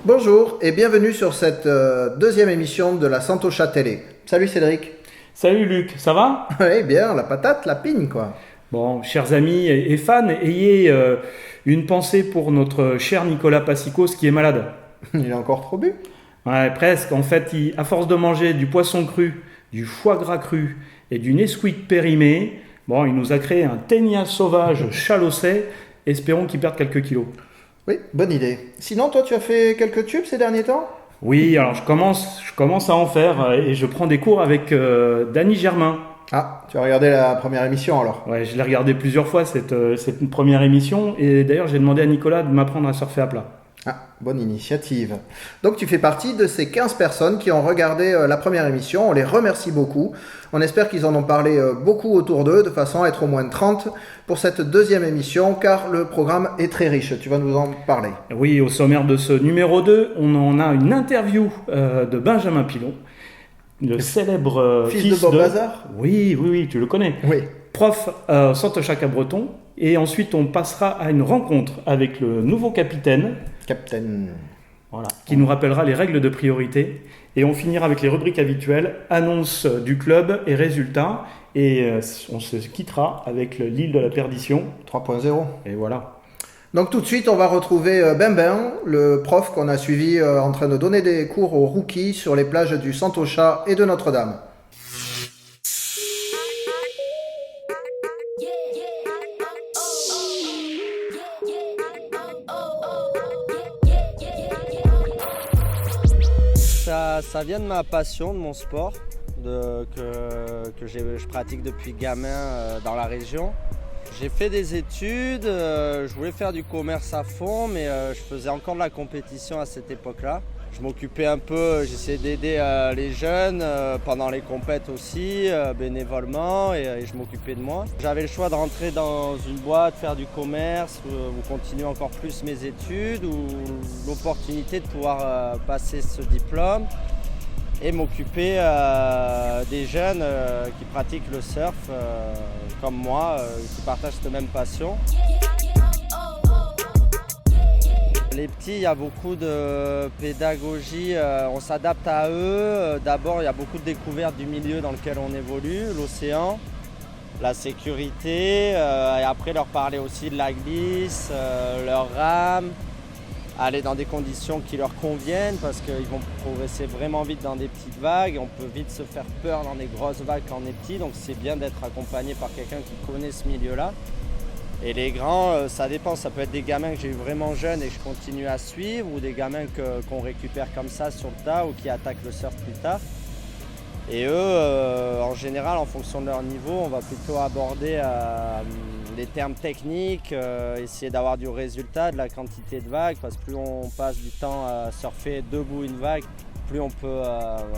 Bonjour et bienvenue sur cette deuxième émission de la Santocha Télé. Salut Cédric. Salut Luc, ça va? Oui, bien, la patate, la pigne quoi. Bon, chers amis et fans, ayez une pensée pour notre cher Nicolas Passicos qui est malade. Il est encore trop bu. Ouais, presque. En fait, à force de manger du poisson cru, du foie gras cru et du Nesquik périmé, bon, il nous a créé un ténia sauvage chalossé. Espérons qu'il perde quelques kilos. Oui, bonne idée. Sinon, toi, tu as fait quelques tubes ces derniers temps? Oui, alors je commence à en faire et je prends des cours avec Dany Germain. Ah, tu as regardé la première émission alors? Ouais, je l'ai regardé plusieurs fois cette première émission et d'ailleurs j'ai demandé à Nicolas de m'apprendre à surfer à plat. Ah, bonne initiative. Donc tu fais partie de ces 15 personnes qui ont regardé la première émission. On les remercie beaucoup. On espère qu'ils en ont parlé beaucoup autour d'eux, de façon à être au moins 30 pour cette deuxième émission, car le programme est très riche. Tu vas nous en parler. Oui, au sommaire de ce numéro 2, on en a une interview de Benjamin Pilon, le célèbre fils de Bob Lazar. Oui, tu le connais. Oui. Prof Santocha Cabreton. Et ensuite, on passera à une rencontre avec le nouveau capitaine. Voilà, qui nous rappellera les règles de priorité. Et on finira avec les rubriques habituelles, annonce du club et résultats. Et on se quittera avec l'île de la perdition 3.0. Et voilà. Donc tout de suite, on va retrouver Ben, le prof qu'on a suivi en train de donner des cours aux rookies sur les plages du Santocha et de Notre-Dame. Ça vient de ma passion, de mon sport, que je pratique depuis gamin dans la région. J'ai fait des études, je voulais faire du commerce à fond, mais je faisais encore de la compétition à cette époque-là. Je m'occupais un peu, j'essayais d'aider les jeunes pendant les compètes aussi, bénévolement, et je m'occupais de moi. J'avais le choix de rentrer dans une boîte, faire du commerce, ou continuer encore plus mes études, ou l'opportunité de pouvoir passer ce diplôme et m'occuper des jeunes qui pratiquent le surf comme moi, qui partagent cette même passion. Les petits, il y a beaucoup de pédagogie, on s'adapte à eux. D'abord, il y a beaucoup de découvertes du milieu dans lequel on évolue, l'océan, la sécurité, et après leur parler aussi de la glisse, leur rame, aller dans des conditions qui leur conviennent parce qu'ils vont progresser vraiment vite dans des petites vagues. On peut vite se faire peur dans des grosses vagues quand on est petit, donc c'est bien d'être accompagné par quelqu'un qui connaît ce milieu-là. Et les grands, ça dépend, ça peut être des gamins que j'ai eu vraiment jeunes et que je continue à suivre, ou des gamins qu'on récupère comme ça sur le tas ou qui attaquent le surf plus tard. Et eux, en général, en fonction de leur niveau, on va plutôt aborder les termes techniques, essayer d'avoir du résultat, de la quantité de vagues, parce que plus on passe du temps à surfer debout une vague, plus on peut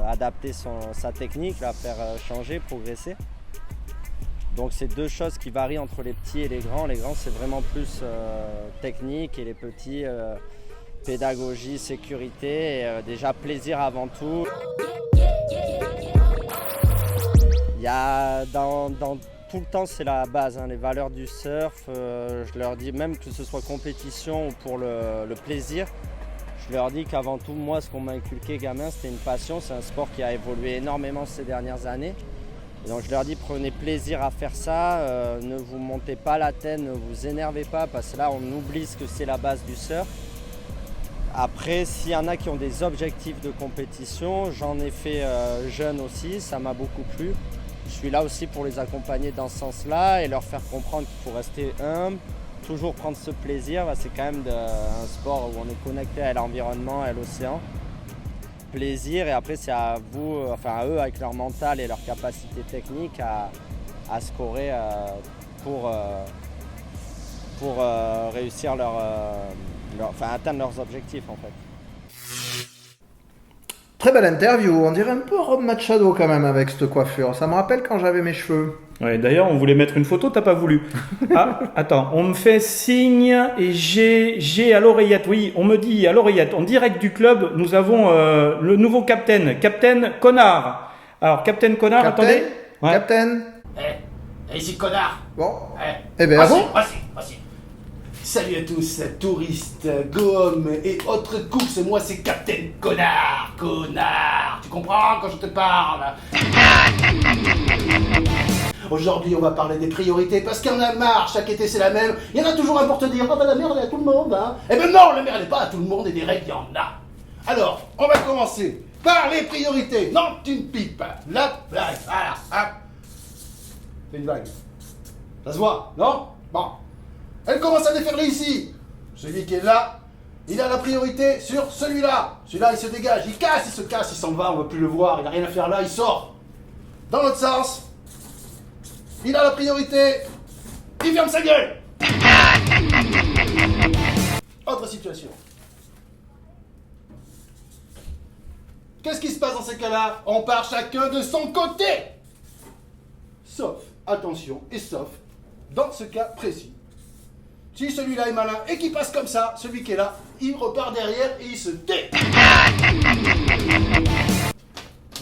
adapter sa technique, la faire changer, progresser. Donc c'est deux choses qui varient entre les petits et les grands. Les grands, c'est vraiment plus technique, et les petits, pédagogie, sécurité, et déjà plaisir avant tout. Il y a dans tout le temps, c'est la base, les valeurs du surf. Je leur dis, même que ce soit compétition ou pour le plaisir, je leur dis qu'avant tout, moi, ce qu'on m'a inculqué gamin, c'était une passion. C'est un sport qui a évolué énormément ces dernières années. Et donc je leur dis, prenez plaisir à faire ça, ne vous montez pas la tête, ne vous énervez pas, parce que là on oublie ce que c'est la base du surf. Après, s'il y en a qui ont des objectifs de compétition, j'en ai fait jeune aussi, ça m'a beaucoup plu. Je suis là aussi pour les accompagner dans ce sens-là et leur faire comprendre qu'il faut rester humble, toujours prendre ce plaisir. C'est quand même un sport où on est connecté à l'environnement, à l'océan. Plaisir, et après c'est à vous, à eux avec leur mental et leur capacité technique à scorer pour réussir atteindre leurs objectifs en fait. Très belle interview, on dirait un peu Rob Machado quand même avec cette coiffure, ça me rappelle quand j'avais mes cheveux. Ouais, d'ailleurs, on voulait mettre une photo, t'as pas voulu. Ah, attends, on me fait signe et j'ai à l'oreillette. Oui, on me dit à l'oreillette, en direct du club, nous avons le nouveau capitaine, Captain Connard. Alors, Captain Connard, attendez. Ouais. Captain. Ici Connard. Bon. Eh ben, voici. Salut à tous, touristes, gomme et autres courses, moi c'est Captain Connard, tu comprends quand je te parle? Aujourd'hui on va parler des priorités parce qu'il y en a marre, chaque été c'est la même, il y en a toujours un pour te dire « Ah bah la merde elle est à tout le monde hein !» Eh ben non, la merde elle est pas à tout le monde et des règles il y en a. Alors, on va commencer par les priorités. Non, tu ne pipes pas. La blague, voilà, hop. C'est une vague. Ça se voit, non? Bon. Elle commence à déferler ici. Celui qui est là, il a la priorité sur celui-là. Celui-là, il se dégage, il se casse, il s'en va, on ne va plus le voir, il n'a rien à faire là, il sort. Dans l'autre sens, il a la priorité, il ferme sa gueule. Autre situation. Qu'est-ce qui se passe dans ces cas-là? On part chacun de son côté. Sauf, attention, et sauf, dans ce cas précis. Si celui-là est malin et qu'il passe comme ça, celui qui est là, il repart derrière et il se tait.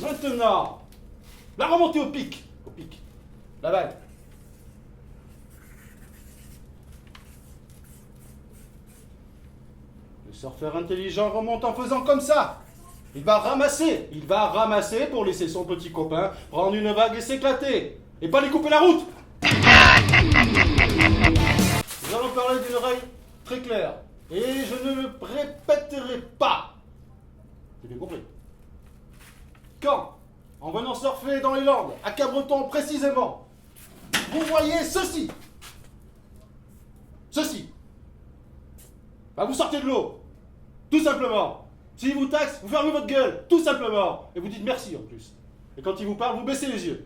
Maintenant, la remontée au pic. La vague. Le surfeur intelligent remonte en faisant comme ça. Il va ramasser pour laisser son petit copain prendre une vague et s'éclater. Et pas lui couper la route. Nous allons parler d'une règle très claire. Et je ne le répéterai pas. J'ai bien compris. Quand, en venant surfer dans les Landes, à Cabreton précisément, vous voyez ceci. Bah, vous sortez de l'eau. Tout simplement. S'il vous taxe, vous fermez votre gueule. Tout simplement. Et vous dites merci en plus. Et quand il vous parle, vous baissez les yeux.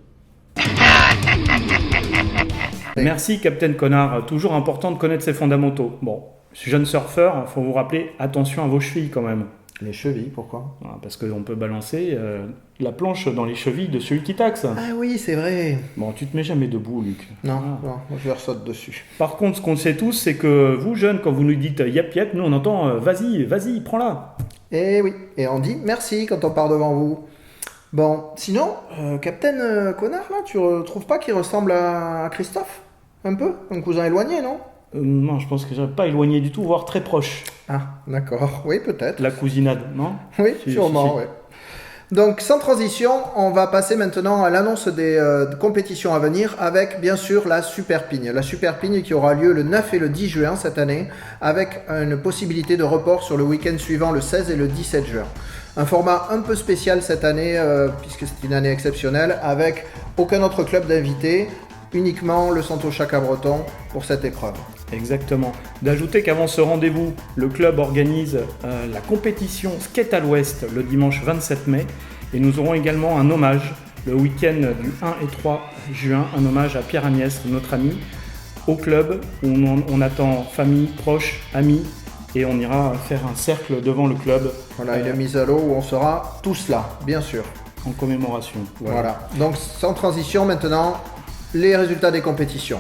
Merci Captain Connard, toujours important de connaître ses fondamentaux. Bon, jeune surfeur, il faut vous rappeler, attention à vos chevilles quand même. Les chevilles, pourquoi? Parce qu'on peut balancer la planche dans les chevilles de celui qui taxe. Ah oui, c'est vrai. Bon, tu te mets jamais debout, Luc. Non, je leur saute dessus. Par contre, ce qu'on sait tous, c'est que vous, jeunes, quand vous nous dites yep yep, nous on entend vas-y, prends-la. Eh oui, et on dit merci quand on part devant vous. Bon, sinon, Captain Connard, là, tu trouves pas qu'il ressemble à Christophe? Un peu? Un cousin éloigné, non? Non, je pense que je pas éloigné du tout, voire très proche. Ah, d'accord. Oui, peut-être. La cousinade, non? Oui, sûrement, oui. Donc, sans transition, on va passer maintenant à l'annonce des compétitions à venir avec, bien sûr, la Super Pigne. La Super Pigne qui aura lieu le 9 et le 10 juin cette année, avec une possibilité de report sur le week-end suivant, le 16 et le 17 juin. Un format un peu spécial cette année, puisque c'est une année exceptionnelle, avec aucun autre club d'invités, uniquement le Santocha Cabreton pour cette épreuve. Exactement. D'ajouter qu'avant ce rendez-vous, le club organise la compétition Skate à l'Ouest le dimanche 27 mai et nous aurons également un hommage le week-end du 1 et 3 juin, un hommage à Pierre Agnès, notre ami, au club où on attend famille, proches, amis et on ira faire un cercle devant le club. Voilà, une mise à l'eau où on sera tous là, bien sûr. En commémoration. Voilà. Donc sans transition maintenant, les résultats des compétitions.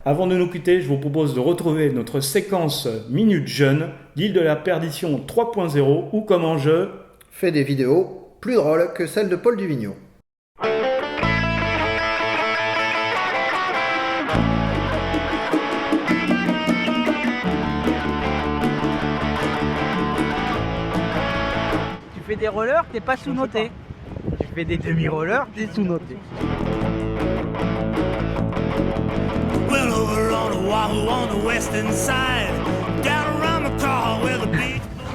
Avant de nous quitter, je vous propose de retrouver notre séquence Minute Jeune, l'île de la perdition 3.0 ou comment je fais des vidéos plus drôles que celles de Paul Duvigneau. Tu fais des rollers, t'es pas sous-noté. Tu fais des demi-rollers, t'es sous-noté.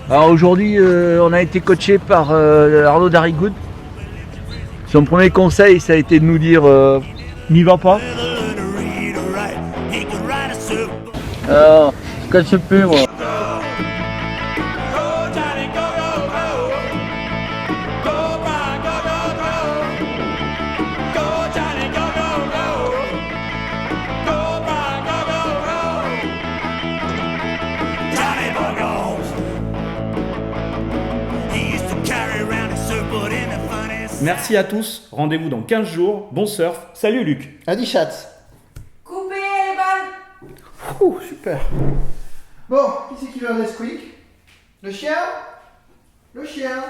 Alors aujourd'hui, on a été coaché par Arnaud Darigoud. Son premier conseil, ça a été de nous dire n'y va pas. Alors, je casse plus moi. Merci à tous. Rendez-vous dans 15 jours. Bon surf. Salut Luc. Adi chat. Coupez les balles. Ouh, super. Bon, qui c'est qui veut un Nesquik? Le chien? Le chien.